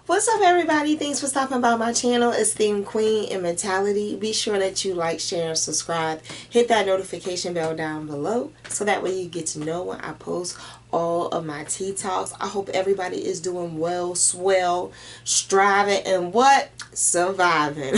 What's up, everybody? Thanks for stopping by my channel, Esteemed Queen and Mentality. Be sure that you like, share, and subscribe. Hit that notification bell down below so that way you get to know when I post all of my tea talks. I hope everybody is doing well, swell, striving, and what? Surviving.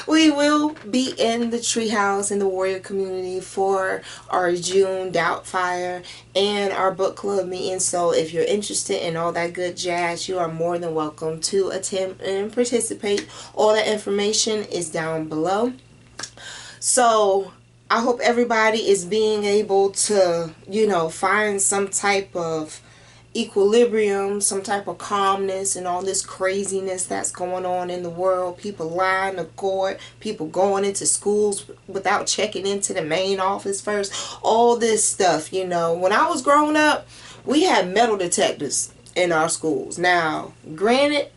We will be in the treehouse in the warrior community for our June Doubtfire and our book club meeting. So if you're interested in all that good jazz, you are more than welcome to attend and participate. All that information is down below. So I hope everybody is being able to, find some type of equilibrium, some type of calmness and all this craziness that's going on in the world. People lying to court, people going into schools without checking into the main office first, all this stuff. When I was growing up, we had metal detectors in our schools. Now granted,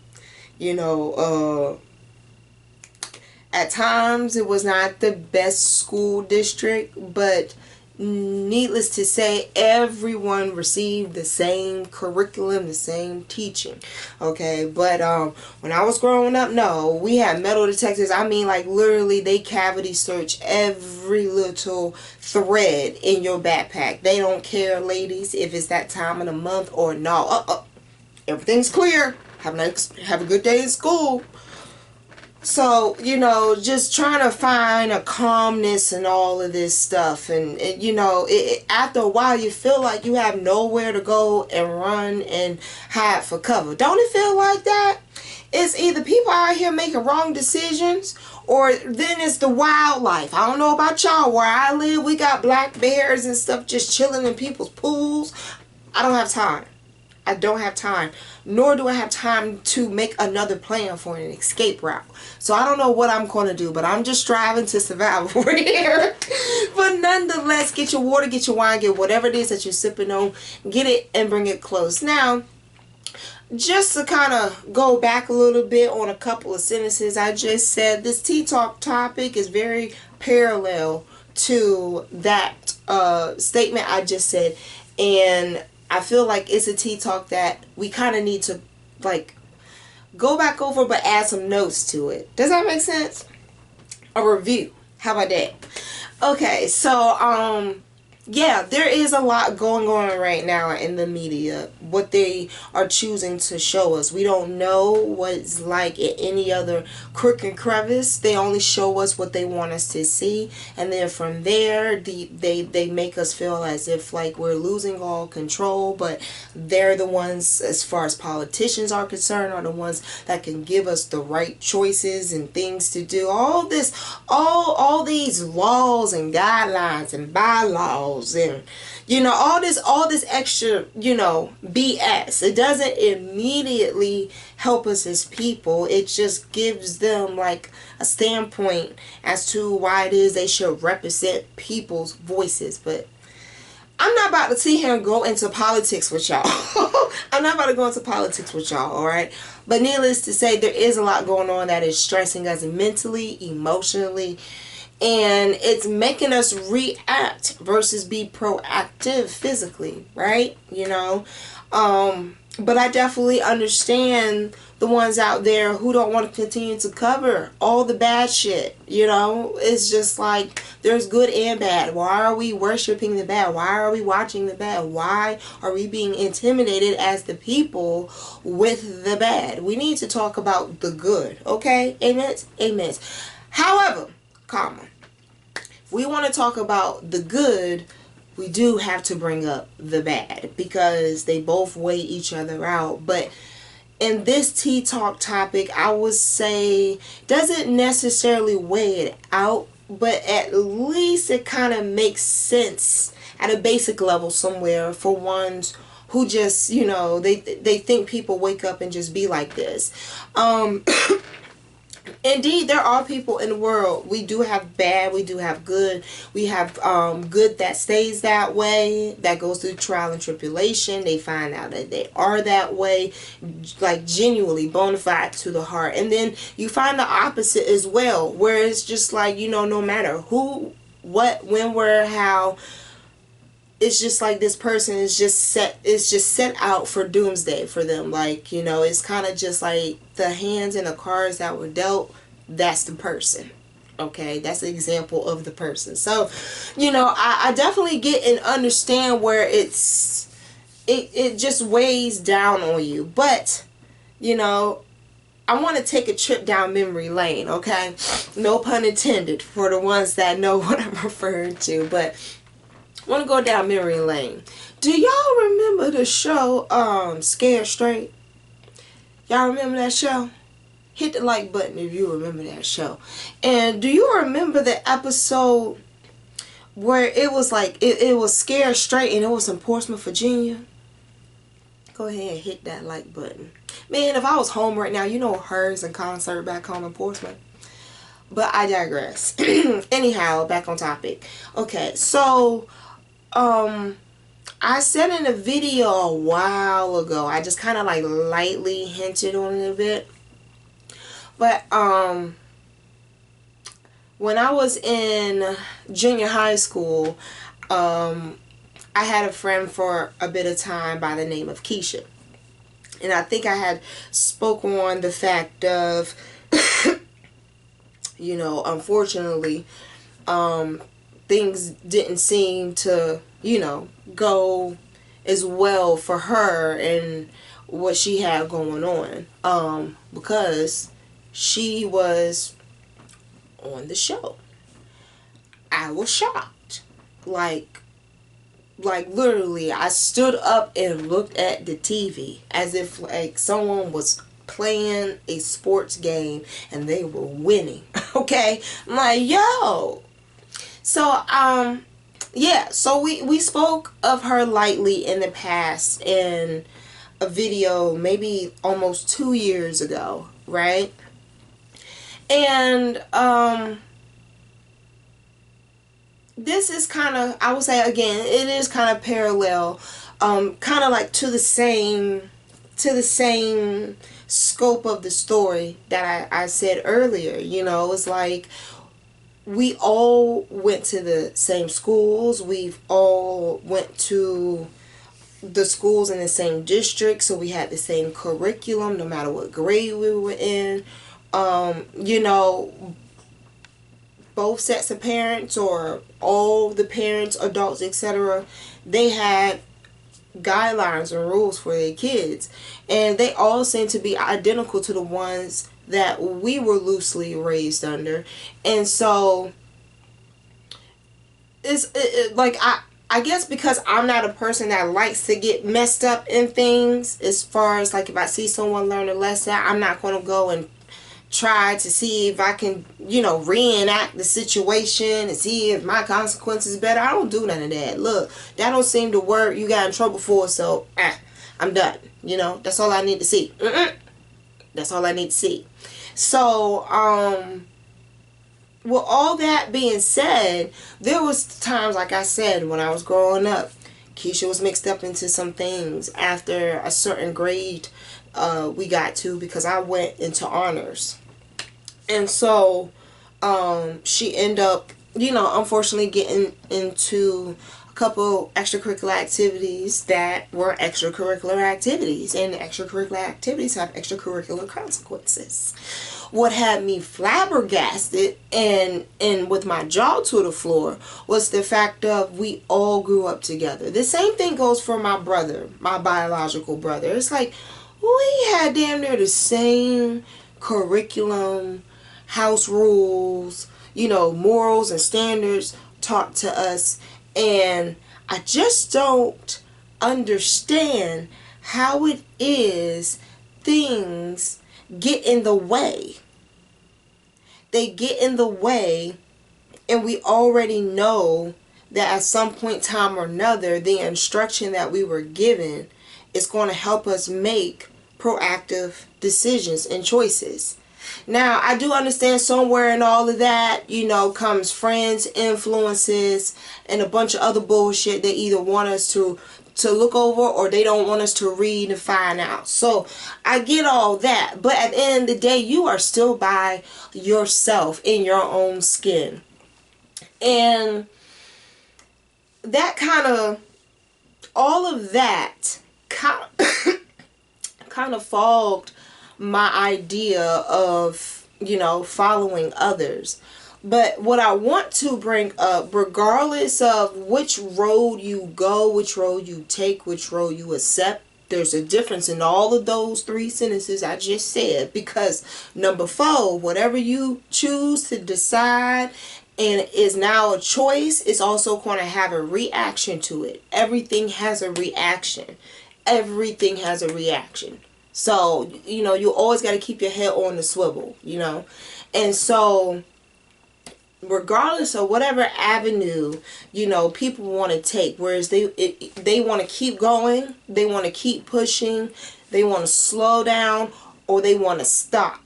at times it was not the best school district, but needless to say, everyone received the same curriculum, the same teaching. Okay, but when I was growing up, no, we had metal detectors. I mean, like, literally, they cavity search every little thread in your backpack. They don't care, ladies, if it's that time of the month or no. Everything's clear. Have a good day in school. So, just trying to find a calmness in all of this stuff. And after a while, you feel like you have nowhere to go and run and hide for cover. Don't it feel like that? It's either people out here making wrong decisions, or then it's the wildlife. I don't know about y'all. Where I live, we got black bears and stuff just chilling in people's pools. I don't have time. I don't have time, nor do I have time to make another plan for an escape route. So I don't know what I'm going to do, but I'm just striving to survive over here. But nonetheless, get your water, get your wine, get whatever it is that you're sipping on, get it and bring it close. Now, just to kind of go back a little bit on a couple of sentences I just said, this tea talk topic is very parallel to that statement I just said. And I feel like it's a tea talk that we kind of need to, like, go back over but add some notes to it. Does that make sense? A review. How about that? Okay, so yeah, there is a lot going on right now in the media. What they are choosing to show us. We don't know what it's like in any other crook and crevice. They only show us what they want us to see. And then from there, they make us feel as if like we're losing all control. But they're the ones, as far as politicians are concerned, are the ones that can give us the right choices and things to do. All this, all these laws and guidelines and bylaws and all this extra BS. It doesn't immediately help us as people. It just gives them like a standpoint as to why it is they should represent people's voices. But I'm not about to sit here and go into politics with y'all. I'm not about to go into politics with y'all, alright? But needless to say, there is a lot going on that is stressing us mentally, emotionally, and it's making us react versus be proactive physically, right? But I definitely understand the ones out there who don't want to continue to cover all the bad shit. It's just like there's good and bad. Why are we worshiping the bad? Why are we watching the bad? Why are we being intimidated as the people with the bad? We need to talk about the good, okay? Amen? Amen. However, if we want to talk about the good, we do have to bring up the bad because they both weigh each other out. But in this tea talk topic, I would say doesn't necessarily weigh it out, but at least it kind of makes sense at a basic level somewhere for ones who just, they think people wake up and just be like this. Indeed, there are people in the world. We do have bad, we do have good. We have good that stays that way, that goes through trial and tribulation. They find out that they are that way, like genuinely bona fide to the heart. And then you find the opposite as well, where it's just like, no matter who, what, when, where, how, it's just like this person is just set out for doomsday for them. Like, you know, it's kind of just like the hands and the cards that were dealt, that's the person. Okay, that's the example of the person. So, you know, I definitely get and understand where it just weighs down on you. But, you know, I want to take a trip down memory lane, okay? No pun intended for the ones that know what I'm referring to. But I want to go down memory lane. Do y'all remember the show Scared Straight? Y'all remember that show? Hit the like button if you remember that show. And do you remember the episode where it was like it was Scared Straight and it was in Portsmouth, Virginia? Go ahead and hit that like button. Man, if I was home right now, you know, Hers in concert back home in Portsmouth. But I digress. Anyhow, back on topic. Okay, so I said in a video a while ago, I just kind of like lightly hinted on it a bit. But when I was in junior high school, I had a friend for a bit of time by the name of Keisha. And I think I had spoke on the fact of, you know, unfortunately, things didn't seem to, you know, go as well for her and what she had going on. Because she was on the show. I was shocked. Like literally, I stood up and looked at the TV as if like someone was playing a sports game and they were winning. Okay? I'm like, yo. So, yeah. So we spoke of her lightly in the past in a video maybe almost 2 years ago, right? And, this is kind of, I would say again, it is kind of parallel, kind of like to the same scope of the story that I said earlier. You know, it's like we all went to the same schools. We've all went to the schools in the same district, so we had the same curriculum no matter what grade we were in. You know, both sets of parents or all the parents, adults, etc., they had guidelines and rules for their kids, and they all seem to be identical to the ones that we were loosely raised under. And so it's like I guess because I'm not a person that likes to get messed up in things, as far as like if I see someone learn a lesson, I'm not going to go and try to see if I can, you know, reenact the situation and see if my consequences is better. I don't do none of that. Look, that don't seem to work. You got in trouble for, so I'm done. You know, that's all I need to see. That's all I need to see. So, with all that being said, there was times, like I said, when I was growing up, Keisha was mixed up into some things after a certain grade we got to, because I went into honors. And so she ended up, you know, unfortunately getting into a couple extracurricular activities that were extracurricular activities, and extracurricular activities have extracurricular consequences. What had me flabbergasted and with my jaw to the floor was the fact of we all grew up together. The same thing goes for my brother, my biological brother. It's like we had damn near the same curriculum, house rules, you know, morals and standards taught to us. And I just don't understand how it is things get in the way. They get in the way, and we already know that at some point in time or another, the instruction that we were given is going to help us make proactive decisions and choices. Now, I do understand somewhere in all of that, you know, comes friends, influences, and a bunch of other bullshit they either want us to look over or they don't want us to read and find out. So I get all that, but at the end of the day, you are still by yourself in your own skin. And that kind of all of that kind of fogged my idea of, following others. But what I want to bring up, regardless of which road you go, which road you take, which road you accept, there's a difference in all of those three sentences I just said. Because number 4, whatever you choose to decide and is now a choice, is also going to have a reaction to it. Everything has a reaction. Everything has a reaction. So, you always got to keep your head on the swivel, And so, regardless of whatever avenue, people want to take, whereas they want to keep going, they want to keep pushing, they want to slow down, or they want to stop.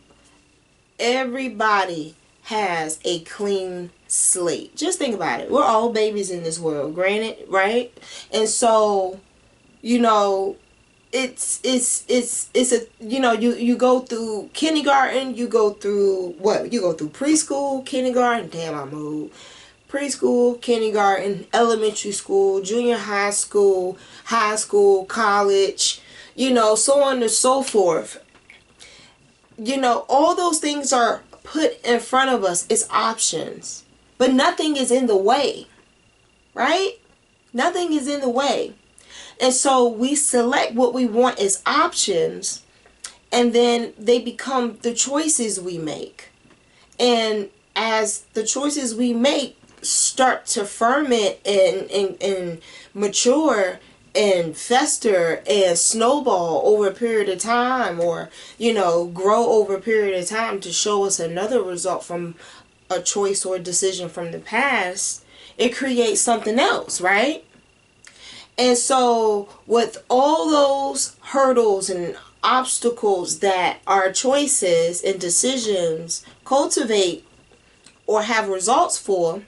Everybody has a clean slate. Just think about it. We're all babies in this world, granted, right? And so, it's a, you go through kindergarten, you go through preschool, kindergarten, damn, I'm old, preschool, kindergarten, elementary school, junior high school, college, so on and so forth. All those things are put in front of us as options, but nothing is in the way, right? Nothing is in the way. And so we select what we want as options, and then they become the choices we make. And as the choices we make start to ferment and mature and fester and snowball over a period of time, or, grow over a period of time to show us another result from a choice or decision from the past, it creates something else, right? And so with all those hurdles and obstacles that our choices and decisions cultivate or have results for,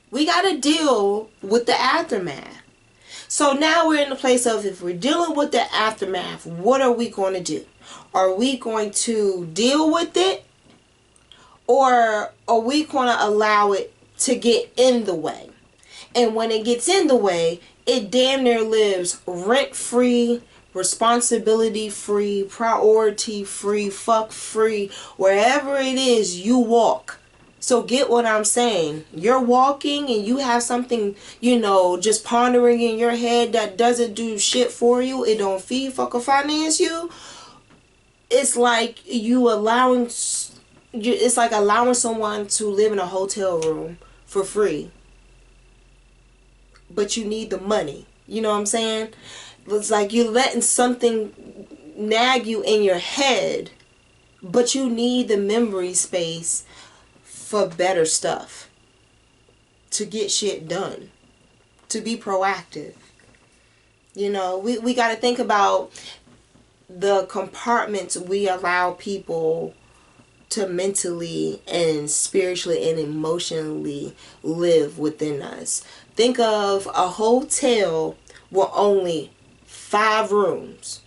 we got to deal with the aftermath. So now we're in the place of, if we're dealing with the aftermath, what are we going to do? Are we going to deal with it, or are we going to allow it to get in the way? And when it gets in the way, it damn near lives rent-free, responsibility-free, priority-free, fuck-free, wherever it is you walk. So get what I'm saying. You're walking and you have something, just pondering in your head that doesn't do shit for you. It don't feed, fuck, or finance you. It's like it's like allowing someone to live in a hotel room for free, but you need the money. You know what I'm saying? It's like you're letting something nag you in your head, but you need the memory space for better stuff, to get shit done, to be proactive. We got to think about the compartments we allow people to mentally and spiritually and emotionally live within us. Think of a hotel with only 5 rooms,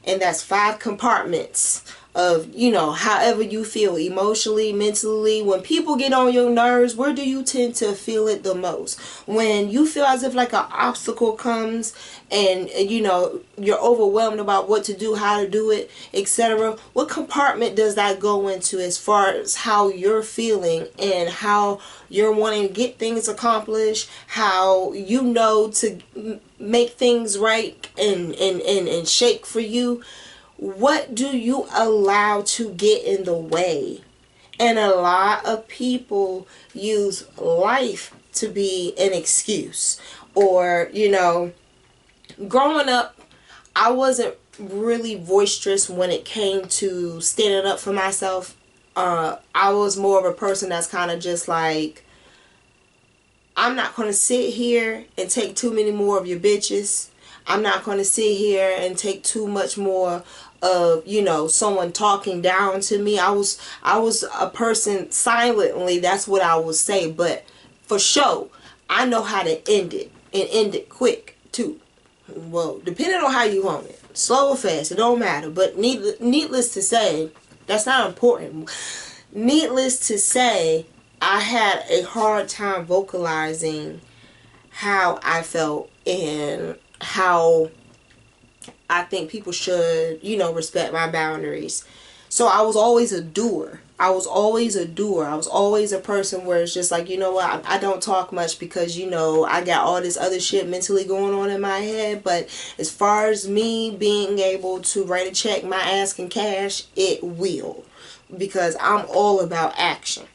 and that's 5 compartments of, however you feel emotionally, mentally. When people get on your nerves, where do you tend to feel it the most? When you feel as if like an obstacle comes and, you're overwhelmed about what to do, how to do it, etc. What compartment does that go into as far as how you're feeling and how you're wanting to get things accomplished, how to make things right and shake for you? What do you allow to get in the way? And a lot of people use life to be an excuse. Or, growing up, I wasn't really boisterous when it came to standing up for myself. I was more of a person that's kind of just like, I'm not going to sit here and take too many more of your bitches. I'm not going to sit here and take too much more of, someone talking down to me. I was a person silently, that's what I would say. But for sure, I know how to end it, and end it quick too. Well, depending on how you want it. Slow or fast, it don't matter. But needless to say, that's not important. Needless to say, I had a hard time vocalizing how I felt and how I think people should, respect my boundaries. So I was always a doer. I was always a doer. I was always a person where it's just like, you know what, I don't talk much because, I got all this other shit mentally going on in my head. But as far as me being able to write a check, my ass can cash, it will. Because I'm all about action.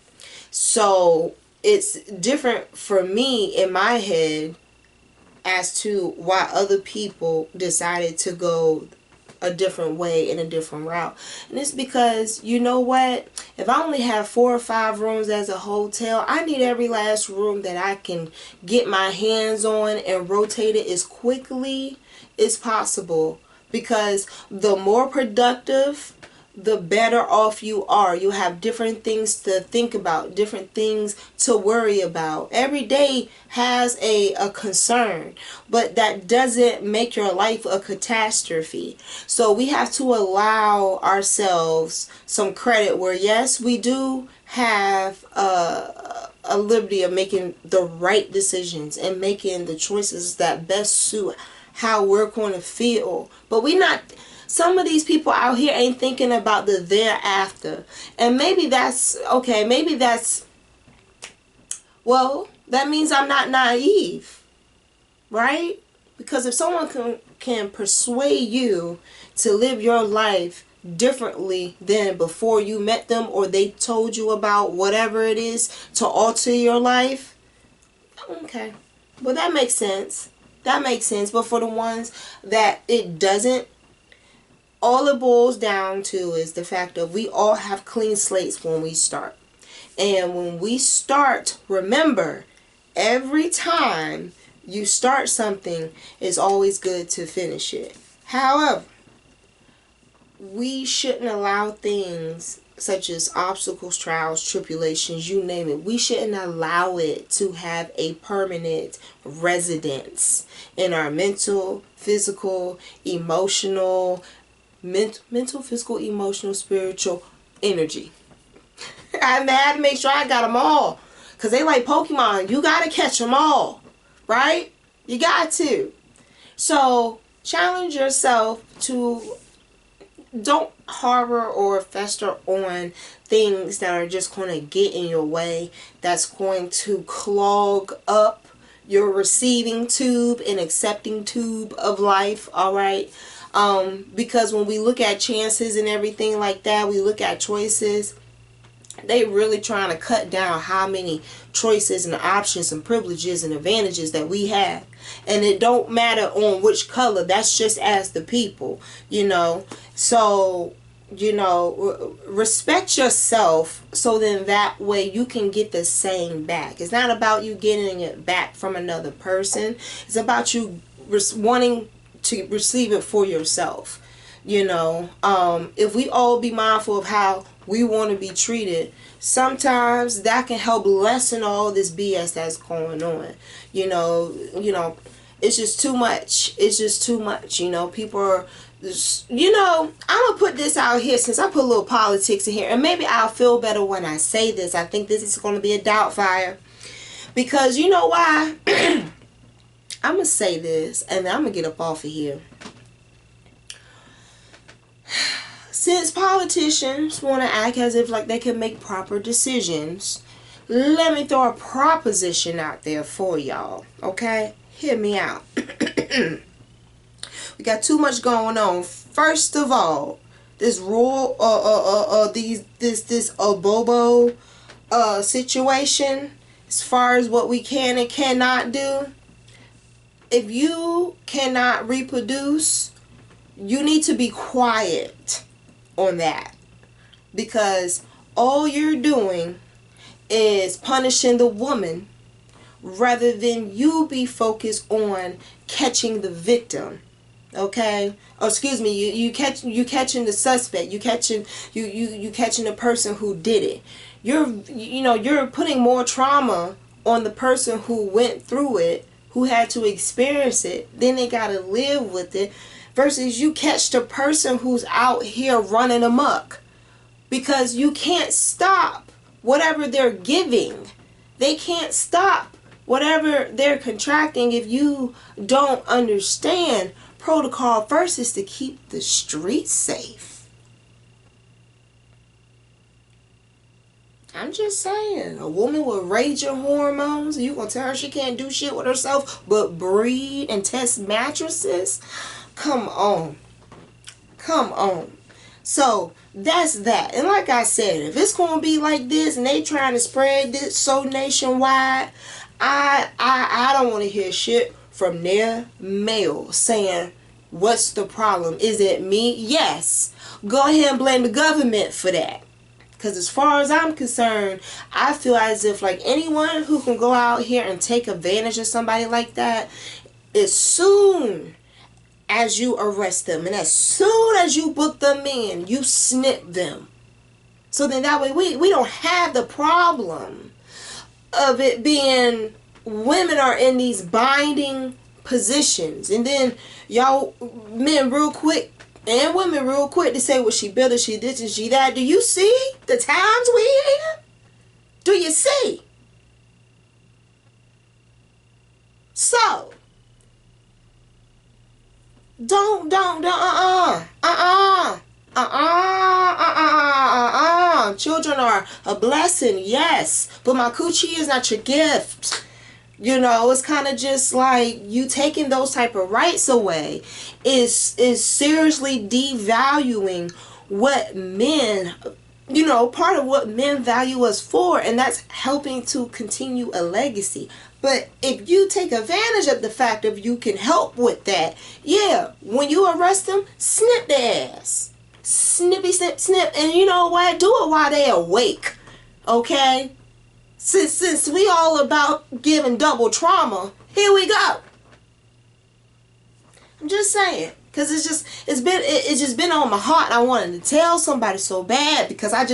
So it's different for me in my head as to why other people decided to go a different way in a different route. And it's because, you know what, if I only have 4 or 5 rooms as a hotel, I need every last room that I can get my hands on and rotate it as quickly as possible, because the more productive, the better off you are. You have different things to think about, different things to worry about. Every day has a concern, but that doesn't make your life a catastrophe. So we have to allow ourselves some credit where, yes, we do have a liberty of making the right decisions and making the choices that best suit how we're going to feel. But some of these people out here ain't thinking about the thereafter. And maybe that's okay. Maybe that's, well, that means I'm not naive, right? Because if someone can persuade you to live your life differently than before you met them, or they told you about whatever it is to alter your life, okay, well, that makes sense. That makes sense. But for the ones that it doesn't, all it boils down to is the fact that we all have clean slates when we start. And when we start, remember, every time you start something, it's always good to finish it. However, we shouldn't allow things such as obstacles, trials, tribulations, you name it. We shouldn't allow it to have a permanent residence in our mental, physical, emotional, physical, emotional, spiritual energy. I had to make sure I got them all, because they like Pokemon. You got to catch them all, right? You got to. So challenge yourself to don't harbor or fester on things that are just going to get in your way, that's going to clog up your receiving tube and accepting tube of life, all right? Because when we look at chances and everything like that, we look at choices, they really trying to cut down how many choices and options and privileges and advantages that we have. And it don't matter on which color, that's just as the people, So, respect yourself, so then that way you can get the same back. It's not about you getting it back from another person. It's about you wanting to receive it for yourself. If we all be mindful of how we want to be treated, sometimes that can help lessen all this BS that's going on. It's just too much. It's just too much. People are, I'm gonna put this out here, since I put a little politics in here, and maybe I'll feel better when I say this. I think this is going to be a doubt fire, because you know why? I'm gonna say this, and then I'm gonna get up off of here. Since politicians want to act as if like they can make proper decisions, let me throw a proposition out there for y'all. Okay, hear me out. We got too much going on. First of all, this rule, this Bobo situation, as far as what we can and cannot do. If you cannot reproduce, you need to be quiet on that, because all you're doing is punishing the woman rather than you be focused on catching the victim. Okay, excuse me, you catching the suspect, you catching the person who did it. You're putting more trauma on the person who went through it, who had to experience it, then they gotta live with it, versus you catch the person who's out here running amok, because you can't stop whatever they're giving. They can't stop whatever they're contracting, if you don't understand, protocol first is to keep the streets safe. I'm just saying, a woman with raging hormones, you gonna tell her she can't do shit with herself but breed and test mattresses? Come on. Come on. So that's that. And like I said, if it's gonna be like this and they trying to spread this so nationwide, I don't want to hear shit from their male saying, what's the problem? Is it me? Yes. Go ahead and blame the government for that. Because as far as I'm concerned, I feel as if like anyone who can go out here and take advantage of somebody like that, as soon as you arrest them and as soon as you book them in, you snip them. So then that way we don't have the problem of it being women are in these binding positions. And then y'all men real quick and women real quick to say, well, she built it, she this and she that. Do you see the times we in? Do you see? So, don't, Children are a blessing, yes, but my coochie is not your gift. You know, it's kind of just like you taking those type of rights away is seriously devaluing what men, you know, part of what men value us for, and that's helping to continue a legacy. But if you take advantage of the fact that you can help with that, yeah, when you arrest them, snip their ass. Snippy, snip, snip. And you know what? Do it while they awake. Okay? Since we all about giving double trauma, here we go. I'm just saying. Because it's just been on my heart. I wanted to tell somebody so bad because it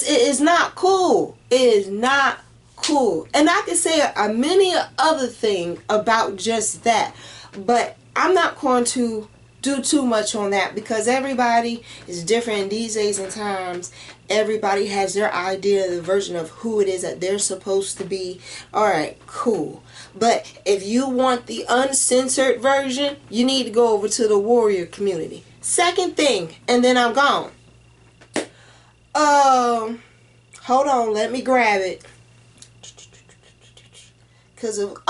is not cool. It is not cool. And I could say many other thing about just that, but I'm not going to do too much on that because everybody is different in these days and times. Everybody has their idea, the version of who it is that they're supposed to be. Alright, cool. But if you want the uncensored version, you need to go over to the warrior community. Second thing, and then I'm gone. Hold on, let me grab it. Because of,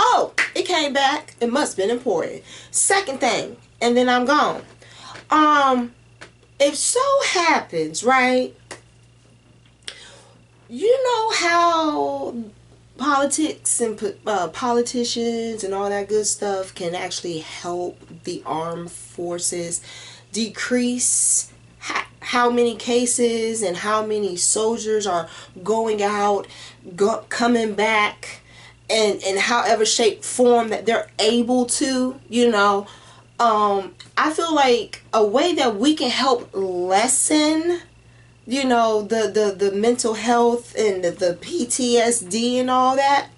it came back. It must have been important. Second thing, and then I'm gone. It so happens, right? You know how politics and politicians and all that good stuff can actually help the armed forces decrease how many cases and how many soldiers are going out, coming back, and in however shape, form that they're able to, you know. I feel like a way that we can help lessen, you know, the mental health and the PTSD and all that,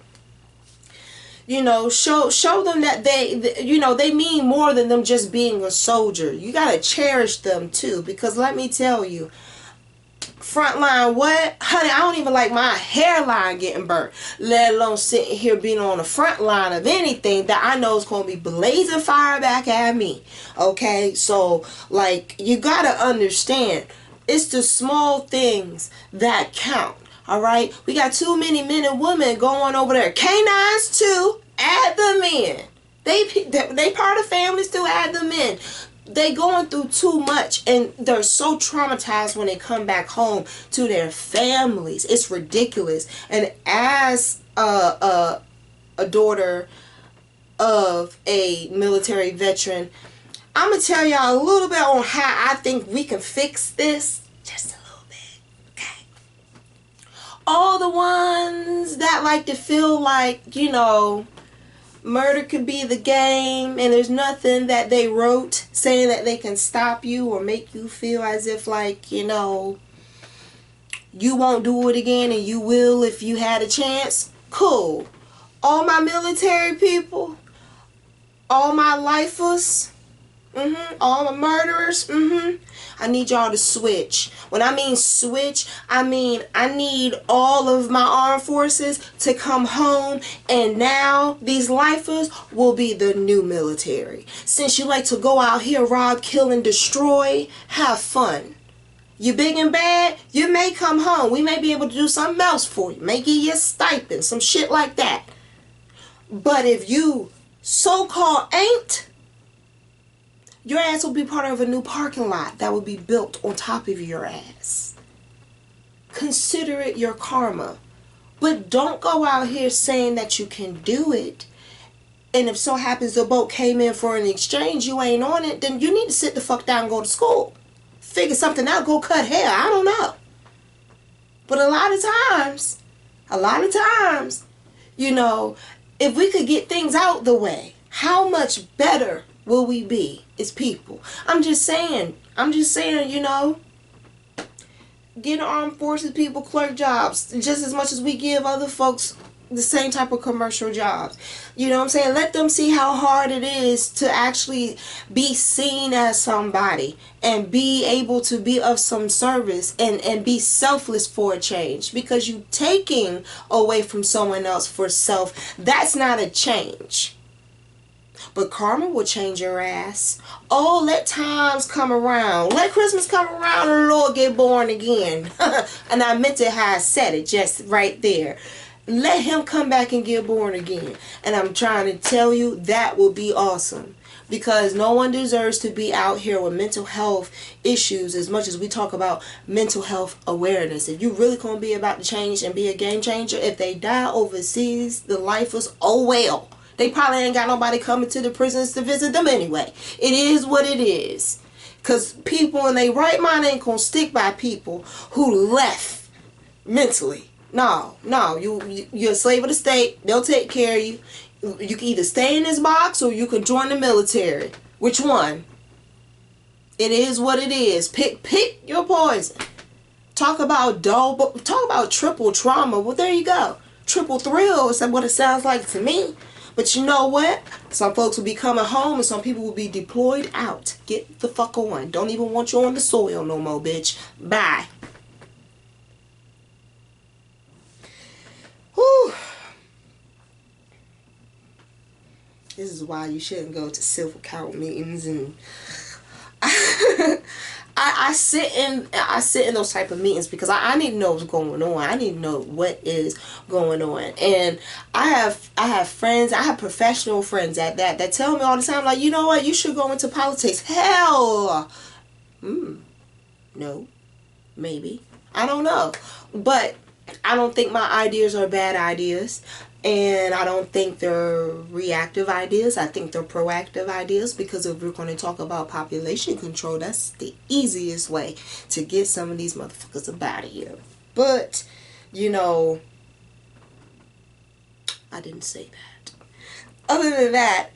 you know, show them that they mean more than them just being a soldier. You gotta cherish them too, because let me tell you, frontline what? Honey, I don't even like my hairline getting burnt, let alone sitting here being on the front line of anything that I know is going to be blazing fire back at me. Okay, so like you gotta understand, it's the small things that count. Alright, we got too many men and women going over there. Canines too, add them in. They part of families too, add them in. They going through too much and they're so traumatized when they come back home to their families. It's ridiculous. And as a daughter of a military veteran, I'm going to tell y'all a little bit on how I think we can fix this. Just a little bit. Okay. All the ones that like to feel like, you know, murder could be the game and there's nothing that they wrote saying that they can stop you or make you feel as if like, you know, you won't do it again and you will if you had a chance. Cool. All my military people, all my lifers, All the murderers. I need y'all to switch. When I mean switch, I mean I need all of my armed forces to come home, and now these lifers will be the new military. Since you like to go out here, rob, kill, and destroy, have fun. You big and bad, you may come home. We may be able to do something else for you. May give you a stipend, some shit like that. But if you so-called ain't, your ass will be part of a new parking lot that will be built on top of your ass. Consider it your karma. But don't go out here saying that you can do it. And if so happens the boat came in for an exchange, you ain't on it, then you need to sit the fuck down and go to school. Figure something out, go cut hair. I don't know. But a lot of times, you know, if we could get things out the way, how much better will we be as people? I'm just saying, you know, getting armed forces people clerk jobs just as much as we give other folks the same type of commercial jobs. You know what I'm saying? Let them see how hard it is to actually be seen as somebody and be able to be of some service and be selfless for a change. Because you taking away from someone else for self, that's not a change. But karma will change your ass. Oh, let times come around. Let Christmas come around and the Lord get born again. And I meant it how I said it, just right there. Let him come back and get born again. And I'm trying to tell you, that will be awesome. Because no one deserves to be out here with mental health issues as much as we talk about mental health awareness. If you really going to be about to change and be a game changer, if they die overseas, the lifers, oh well. They probably ain't got nobody coming to the prisons to visit them anyway. It is what it is. Because people in their right mind ain't going to stick by people who left mentally. No, you're a slave of the state. They'll take care of you. You can either stay in this box or you can join the military. Which one? It is what it is. Pick your poison. Talk about triple trauma. Well, there you go. Triple thrill is what it sounds like to me. But you know what? Some folks will be coming home and some people will be deployed out. Get the fuck on. Don't even want you on the soil no more, bitch. Bye. Whew. This is why you shouldn't go to civil count meetings, and I sit in those type of meetings because I need to know what's going on. I need to know what is going on. And I have friends, I have professional friends at that tell me all the time, like, you know what, you should go into politics. Hell, no, maybe, I don't know, but I don't think my ideas are bad ideas. And I don't think they're reactive ideas. I think they're proactive ideas, because if we're going to talk about population control, that's the easiest way to get some of these motherfuckers up out of here. But, you know, I didn't say that. Other than that,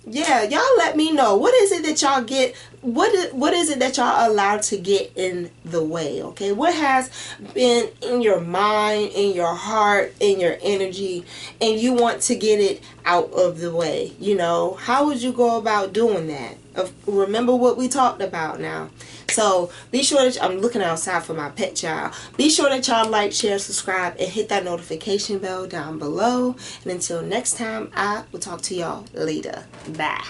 yeah, y'all let me know. What is it that y'all get? What is it that y'all allowed to get in the way? Okay, what has been in your mind, in your heart, in your energy, and you want to get it out of the way? You know, how would you go about doing that? Remember what we talked about now. So be sure that I'm looking outside for my pet child. Be sure that y'all like, share, subscribe, and hit that notification bell down below. And until next time, I will talk to y'all later. Bye.